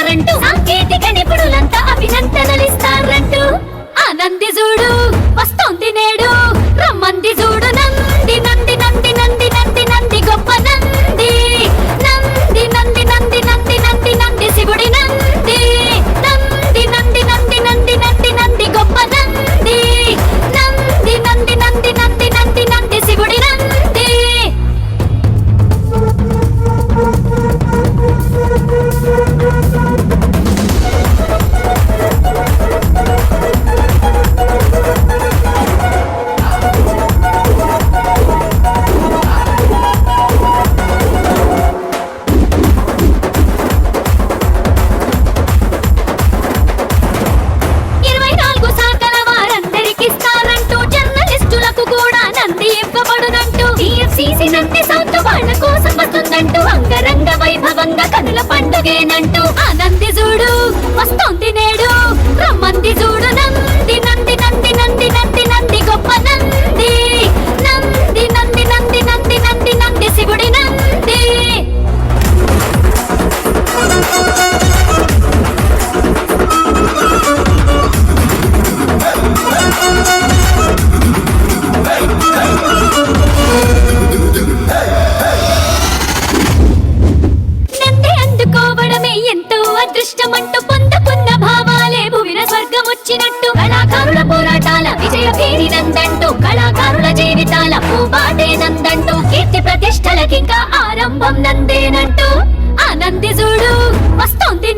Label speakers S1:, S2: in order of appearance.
S1: చేస్తారంటూ సాంకేతిక నిపుణులంతా అభినందనలిస్తారంటూ ఆ నంది చూడు వస్తోంది నేడు రమ్మంది చూడు నంది నంది నంది నంది నంది నంది గొప్ప నంది నంది నంది నంది నంది నంది నంది శివుడి నంది నంది నంది నంది నంది నంది నంది గొప్ప నంది నంది నంది నంది నంది నంది నంది శివుడి నంది. అంగరంగ వైభవంగా కనుల పండుగేనంటూ ఆ నంది చూడు వస్తోంది నేడు రమ్మంది చూడు నంది నంది నంది నంది నంది నంది గొప్ప నంది నంది నంది నంది నంది నంది నంది శివుడి నంది. అదృష్టమంటూ పొందుకున్న భావాలే భువిన స్వర్గమొచ్చినట్టు కళాకారుల పోరాటాల విజయ భేరి నందంటూ కళాకారుల జీవితాల పూబాటే నందంటూ కీర్తి ప్రతిష్టలకింకా ఆరంభం నందేనంటూ ఆ నంది చూడు వస్తోంది